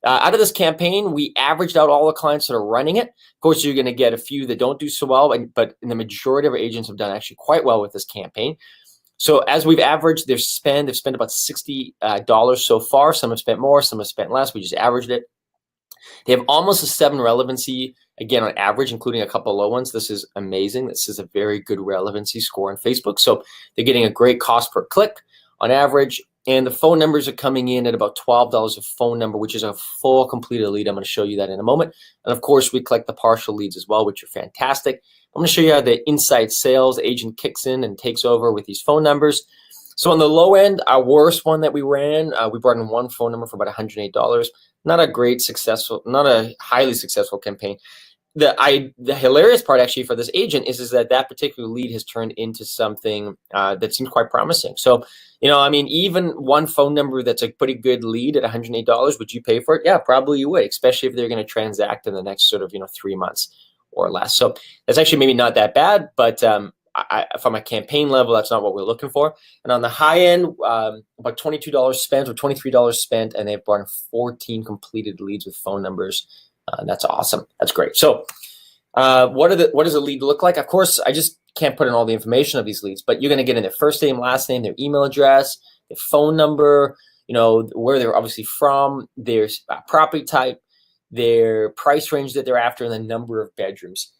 Out of this campaign, we averaged out all the clients that are running it. Of course, you're going to get a few that don't do so well, but the majority of our agents have done actually quite well with this campaign. So as we've averaged they've spent about $60 so far. Some have spent more, some have spent less. We just averaged it. They have almost a 7 relevancy, again, on average, including a couple of low ones. This is amazing. This is a very good relevancy score on Facebook. So they're getting a great cost per click on average. And the phone numbers are coming in at about $12 a phone number, which is a full completed lead. I'm going to show you that in a moment. And of course, we collect the partial leads as well, which are fantastic. I'm going to show you how the inside sales agent kicks in and takes over with these phone numbers. So on the low end, our worst one that we ran, we brought in one phone number for about $108. Not a highly successful campaign. The hilarious part actually for this agent is that particular lead has turned into something that seems quite promising. So, even one phone number that's a pretty good lead at $108, would you pay for it? Yeah, probably you would, especially if they're going to transact in the next sort of 3 months or less. So that's actually maybe not that bad, but from a campaign level, that's not what we're looking for. And on the high end, about $22 spent or $23 spent, and they've brought in 14 completed leads with phone numbers. That's awesome. That's great. So what does a lead look like? Of course, I just can't put in all the information of these leads, but you're going to get in their first name, last name, their email address, their phone number, where they're obviously from, their property type, their price range that they're after, and the number of bedrooms.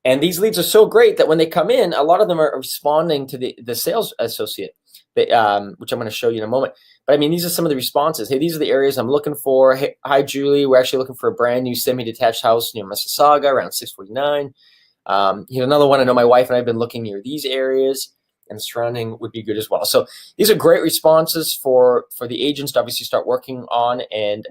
And these leads are so great that when they come in, a lot of them are responding to the sales associate, which I'm going to show you in a moment. But these are some of the responses. Hey, these are the areas I'm looking for. Hey, hi, Julie. We're actually looking for a brand new semi-detached house near Mississauga around 649. Another one, I know my wife and I have been looking near these areas, and the surrounding would be good as well. So these are great responses for the agents to obviously start working on. And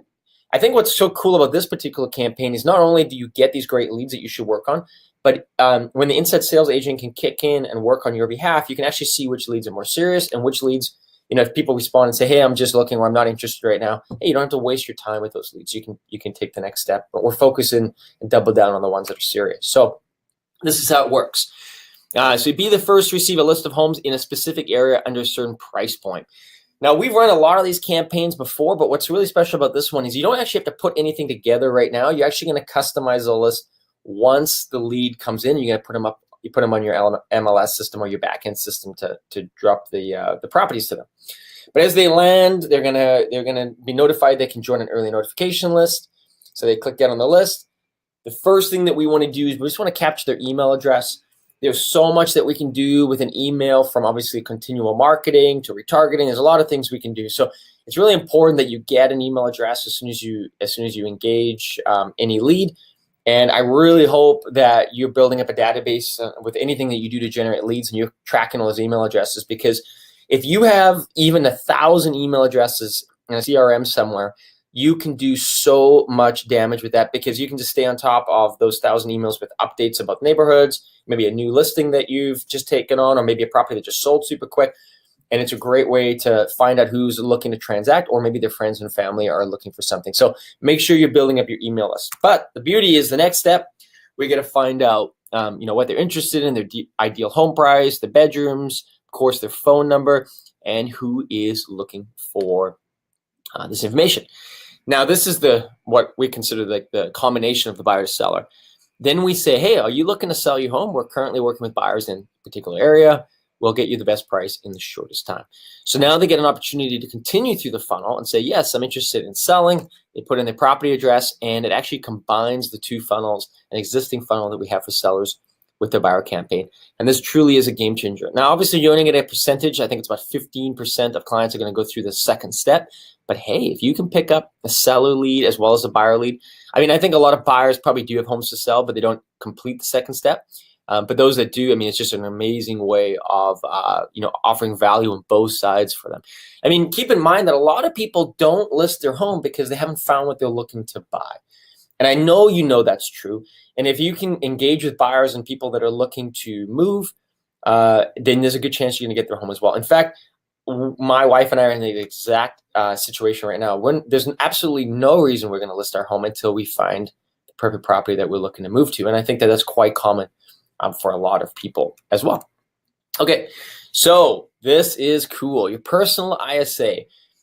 I think what's so cool about this particular campaign is not only do you get these great leads that you should work on, but when the inside sales agent can kick in and work on your behalf, you can actually see which leads are more serious and which leads, if people respond and say, hey, I'm just looking, or I'm not interested right now, hey, you don't have to waste your time with those leads. You can take the next step, but we're focusing and double down on the ones that are serious. So this is how it works. So you'd be the first to receive a list of homes in a specific area under a certain price point. Now, we've run a lot of these campaigns before, but what's really special about this one is you don't actually have to put anything together right now. You're actually going to customize the list once the lead comes in. You're going to put them up. You put them on your MLS system or your backend system to drop the properties to them. But as they land, they're gonna be notified they can join an early notification list. So they click get on the list. The first thing that we want to do is we just want to capture their email address. There's so much that we can do with an email, from obviously continual marketing to retargeting. There's a lot of things we can do. So it's really important that you get an email address as soon as you engage any lead. And I really hope that you're building up a database with anything that you do to generate leads, and you're tracking all those email addresses. Because if you have even 1,000 email addresses in a CRM somewhere, you can do so much damage with that, because you can just stay on top of those 1,000 emails with updates about neighborhoods, maybe a new listing that you've just taken on, or maybe a property that just sold super quick. And it's a great way to find out who's looking to transact, or maybe their friends and family are looking for something. So make sure you're building up your email list. But the beauty is the next step, we're going to find out what they're interested in, their ideal home price, the bedrooms, of course, their phone number, and who is looking for this information. Now, this is what we consider like the combination of the buyer to seller. Then we say, hey, are you looking to sell your home? We're currently working with buyers in a particular area. We'll get you the best price in the shortest time. So now they get an opportunity to continue through the funnel and say, yes, I'm interested in selling. They put in their property address, and it actually combines the two funnels, an existing funnel that we have for sellers with the buyer campaign. And this truly is a game changer. Now, obviously, you're only going to get a percentage. I think it's about 15% of clients are going to go through the second step. But hey, if you can pick up a seller lead as well as a buyer lead, I think a lot of buyers probably do have homes to sell, but they don't complete the second step. But those that do, it's just an amazing way of, offering value on both sides for them. Keep in mind that a lot of people don't list their home because they haven't found what they're looking to buy. And I know that's true. And if you can engage with buyers and people that are looking to move, then there's a good chance you're going to get their home as well. In fact, my wife and I are in the exact situation right now. There's absolutely no reason we're going to list our home until we find the perfect property that we're looking to move to. And I think that's quite common for a lot of people as well. Okay, so this is cool. Your personal ISA.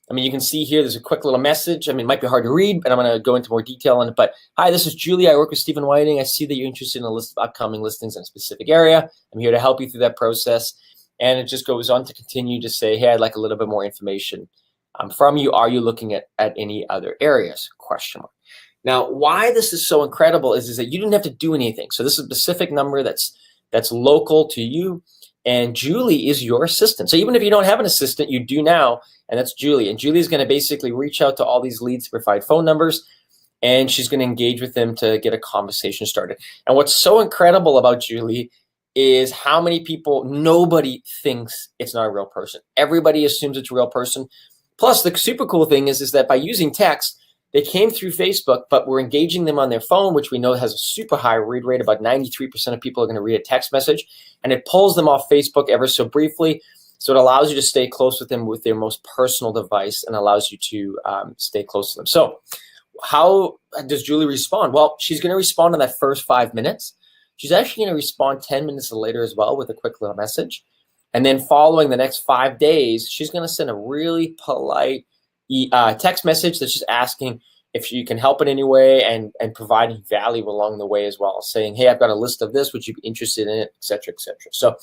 I mean, you can see here, there's a quick little message. I mean, it might be hard to read, but I'm going to go into more detail on it. But hi, this is Julie. I work with Stephen Whiting. I see that you're interested in a list of upcoming listings in a specific area. I'm here to help you through that process. And it just goes on to continue to say, hey, I'd like a little bit more information from you. Are you looking at any other areas? Question mark. Now, why this is so incredible is that you didn't have to do anything. So this is a specific number that's local to you. And Julie is your assistant. So even if you don't have an assistant, you do now, and that's Julie. And Julie is going to basically reach out to all these leads to provide phone numbers, and she's going to engage with them to get a conversation started. And what's so incredible about Julie is how many people, nobody thinks it's not a real person. Everybody assumes it's a real person. Plus, the super cool thing is that by using text, they came through Facebook, but we're engaging them on their phone, which we know has a super high read rate. About 93% of people are going to read a text message, and it pulls them off Facebook ever so briefly. So it allows you to stay close with them with their most personal device and allows you to stay close to them. So how does Julie respond? Well, she's going to respond in that first 5 minutes. She's actually going to respond 10 minutes later as well with a quick little message. And then following the next 5 days, she's going to send a really polite text message that's just asking if you can help in any way and providing value along the way as well, saying, hey, I've got a list of this, would you be interested in it, et cetera, et cetera. So